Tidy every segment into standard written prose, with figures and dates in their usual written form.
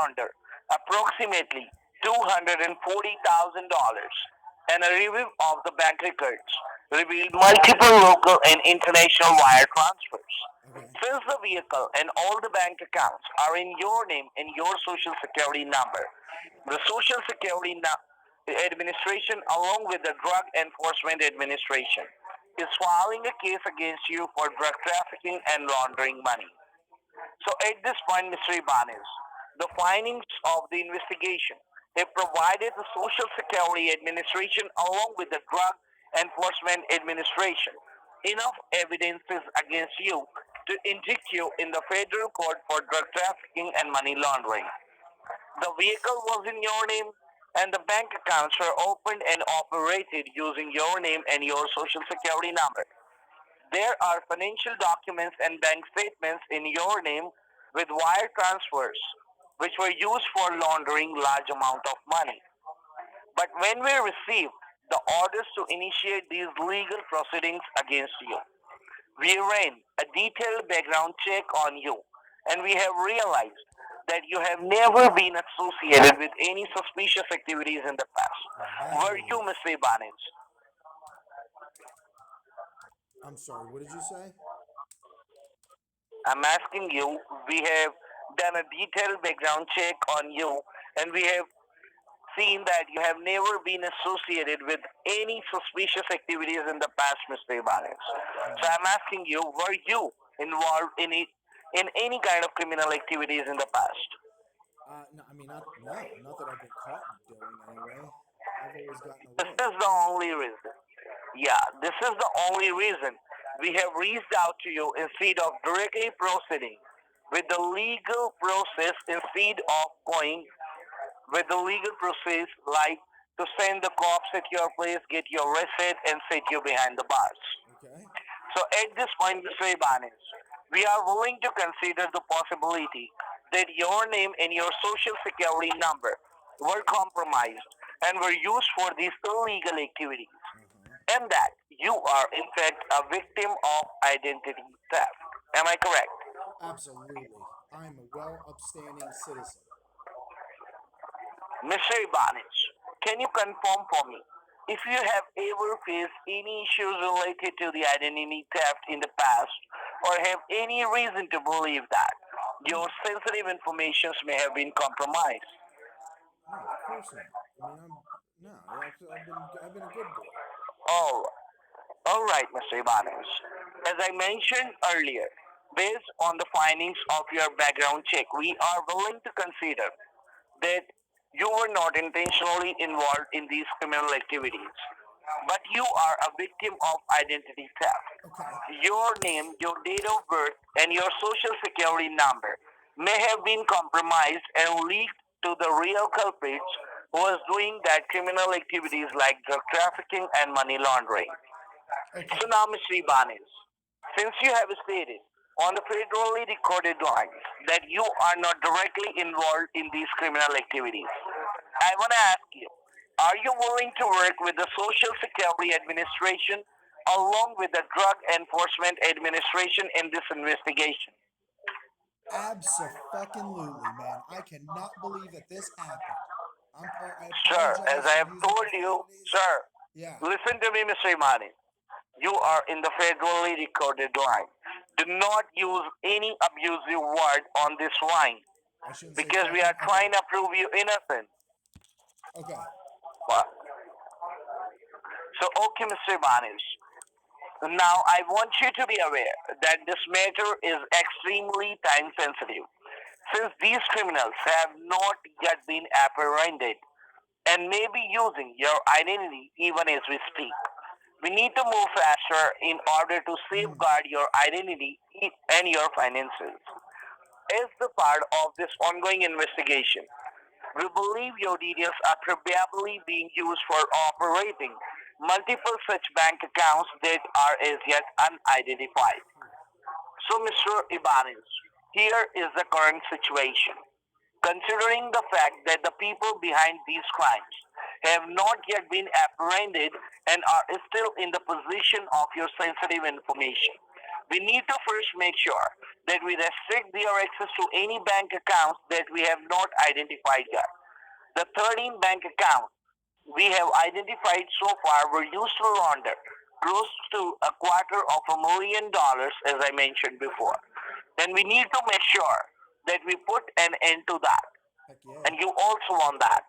launder approximately $240,000, and a review of the bank records revealed multiple local and international wire transfers. Okay. Since the vehicle and all the bank accounts are in your name and your social security number, the Social Security Administration, along with the Drug Enforcement Administration, is filing a case against you for drug trafficking and laundering money. So at this point, Mr. Ibanez, the findings of the investigation have provided the Social Security Administration along with the Drug Enforcement Administration enough evidences against you to indict you in the federal court for drug trafficking and money laundering. The vehicle was in your name and the bank accounts were opened and operated using your name and your social security number. There are financial documents and bank statements in your name with wire transfers, which were used for laundering large amount of money. But when we received the orders to initiate these legal proceedings against you, we ran a detailed background check on you, and we have realized that you have never been associated with any suspicious activities in the Well, past. that Were you, is. Mr. Ibanez? I'm sorry. What did you say? I'm asking you, we have done a detailed background check on you, and we have seen that you have never been associated with any suspicious activities in the past, Mr. Ibanez. So Right. I'm asking you, were you involved in any kind of criminal activities in the past? No, I mean, not that I've been caught doing anyway. I've always gotten This away. is the only reason. Yeah, this is the only reason we have reached out to you instead of directly proceeding with the legal process instead of going with the legal process like to send the cops at your place, get you arrested, and set you behind the bars. Okay. So at this point, Mr. Ibanez, we are willing to consider the possibility that your name and your social security number were compromised and were used for these illegal activities, Uh huh. and that you are in fact a victim of identity theft. Am I correct? Absolutely. I'm a well upstanding citizen. Mr. Ibanez, can you confirm for me if you have ever faced any issues related to the identity theft in the past or have any reason to believe that No, your sensitive information may have been compromised? no, of course not. I mean, I'm no. I've been a good boy. All, all right, Mr. Ibanez. As I mentioned earlier, based on the findings of your background check, we are willing to consider that you were not intentionally involved in these criminal activities, but you are a victim of identity theft. Okay. Your name, your date of birth, and your social security number may have been compromised and leaked to the real culprits who was doing that criminal activities like drug trafficking and money laundering. So Okay. now, Mr. Ibanez, since you have stated on the federally recorded lines that you are not directly involved in these criminal activities, I want to ask you, are you willing to work with the Social Security Administration along with the Drug Enforcement Administration in this investigation? Abso-fucking-lutely, man. I cannot believe that this happened. I Sir, as apologize I for have using told you, profanities. sir, Yeah, listen to me, Mr. Imani. You are in the federally recorded line. Do not use any abusive word on this line I shouldn't say because we are fucking. trying Okay, to prove you innocent. okay, Well, so, okay, Mr. Ibanez. Now, I want you to be aware that this matter is extremely time sensitive since these criminals have not yet been apprehended and may be using your identity even as we speak. We need to move faster in order to mm, safeguard your identity and your finances. As the part of this ongoing investigation, we believe your details are probably being used for operating multiple such bank accounts that are as yet unidentified. So, Mr. Ibanez, here is the current situation. Considering the fact that the people behind these crimes have not yet been apprehended and are still in the possession of your sensitive information, we need to first make sure that we restrict their access to any bank accounts that we have not identified yet. The 13 bank accounts we have identified so far were used to launder close to $250,000, as I mentioned before. Then we need to make sure that we put an end to that. Heck yeah. And you also want that.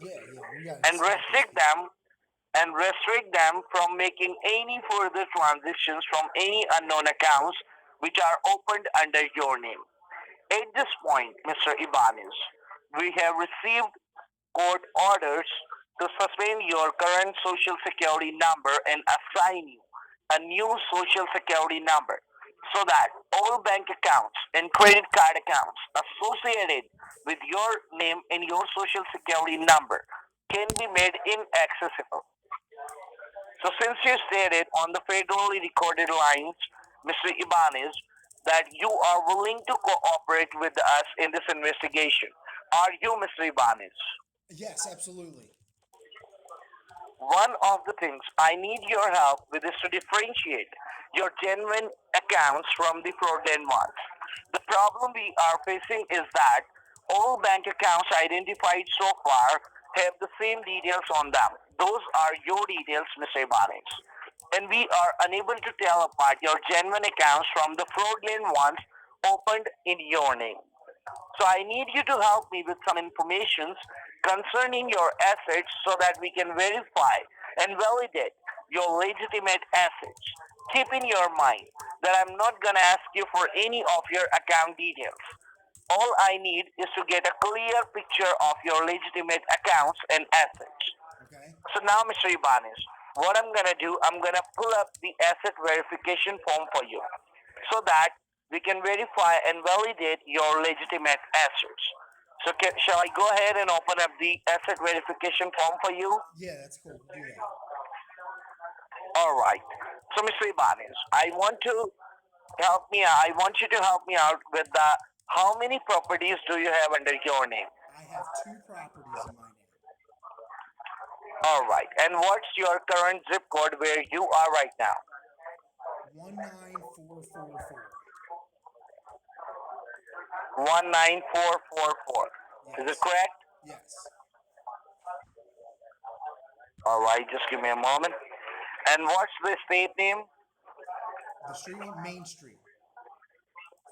Yeah, we gotta And stop this. restrict them from making any further transactions from any unknown accounts which are opened under your name. At this point, Mr. Ibanez, we have received court orders to suspend your current social security number and assign you a new social security number so that all bank accounts and credit card accounts associated with your name and your social security number can be made inaccessible. So since you stated on the federally recorded lines, Mr. Ibanez, that you are willing to cooperate with us in this investigation, are you, Mr. Ibanez? Yes, absolutely. One of the things I need your help with is to differentiate your genuine accounts from the fraudulent ones. The problem we are facing is that all bank accounts identified so far have the same details on them. Those are your details, Mr. Ibanez. And we are unable to tell apart your genuine accounts from the fraudulent ones opened in your name. So I need you to help me with some information concerning your assets so that we can verify and validate your legitimate assets. Keep in your mind that I'm not going to ask you for any of your account details. All I need is to get a clear picture of your legitimate accounts and assets. Okay. So now, Mr. Ibanez, what I'm going to do, I'm going to pull up the asset verification form for you so that we can verify and validate your legitimate assets. So shall I go ahead and open up the asset verification form for you? Yeah, that's cool. Do that. All right. So, Mr. Ibanez, I want you to help me out with the how many properties do you have under your name? I have 2 properties in my name. All right. And what's your current zip code where you are right now? 19444. 19444. Is Yes. it correct? Yes. All right. Just give me a moment. And what's the state name? The street name, Main Street.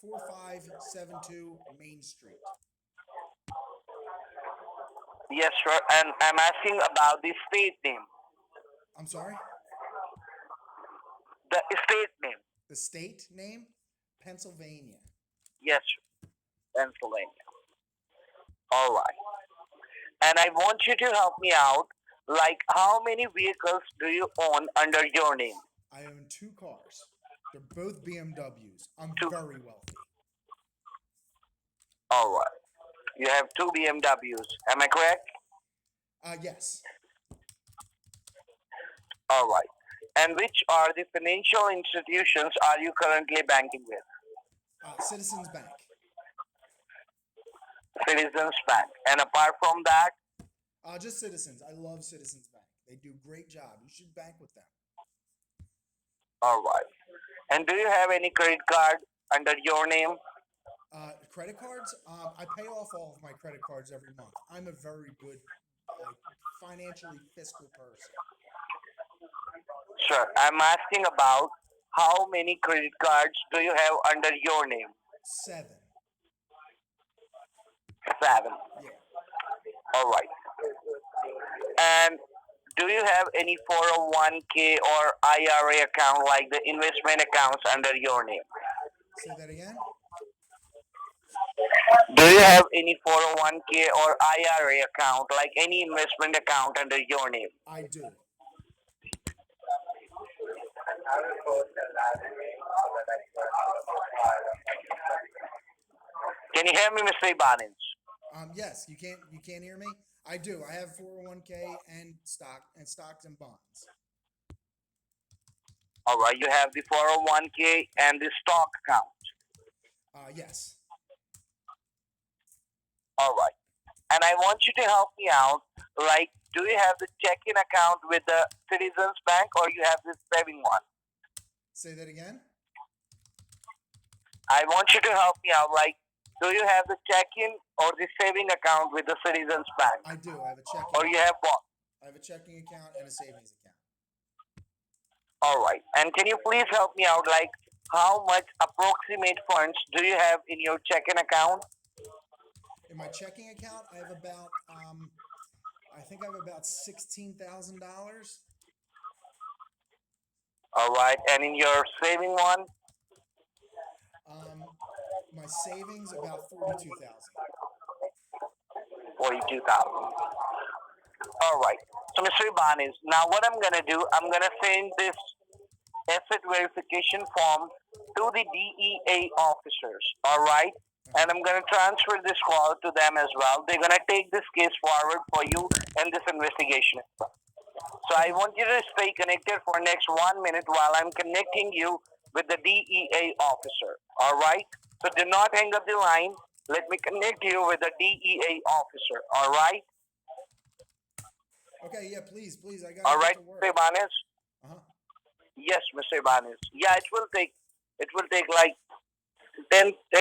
4572 Main Street. Yes, sir. And I'm asking about the state name. I'm sorry? The state name. The state name? Pennsylvania. Yes, sir. Pennsylvania. All right. And I want you to help me out. Like, how many vehicles do you own under your name? I own 2 cars. They're both BMWs. I'm Two. very wealthy. All right. You have 2 BMWs. Am I correct? Yes. All right. And which are the financial institutions are you currently banking with? Citizens Bank. Citizens Bank. And apart from that, Just Citizens. I love Citizens Bank. They do a great job. You should bank with them. all right. And do you have any credit card under your name? Credit cards? I pay off all of my credit cards every month. I'm a very good, financially fiscal person. Sure. I'm asking about how many credit cards do you have under your name? 7. 7. Yeah. All right. And do you have any 401k or IRA account like the investment accounts under your name? Say that again? Do you have any 401k or IRA account like any investment account under your name? I do. Can you hear me, Mr. Ibanez? Yes. You can't hear me? I do. I have 401k and stocks and bonds. All right. You have the 401k and the stock account. Yes. All right. And I want you to help me out. Like, do you have the checking account with the Citizens Bank or you have the saving one? Say that again? I want you to help me out. Like, do you have the checking or the saving account with the Citizens Bank? I do. I have a checking Or you account. have both? I have a checking account and a savings account. All right. And can you please help me out? Like, how much approximate funds do you have in your checking account? In my checking account, I have about I think I have about $16,000. All right. And in your saving one? My savings about 42,000. 42,000. All right. So, Mr. Ibanez, now what I'm going to do, I'm going to send this asset verification form to the DEA officers. All right. And I'm going to transfer this call to them as well. They're going to take this case forward for you and this investigation as well. So I want you to stay connected for next 1 minute while I'm connecting you with the DEA officer. All right. So do not hang up the line. Let me connect you with the DEA officer. All right. Okay, yeah, please, please. I All gotta right, get to work. Mr. Ibanez. Uh-huh. Yes, Mr. Ibanez. Yeah, it will take like 10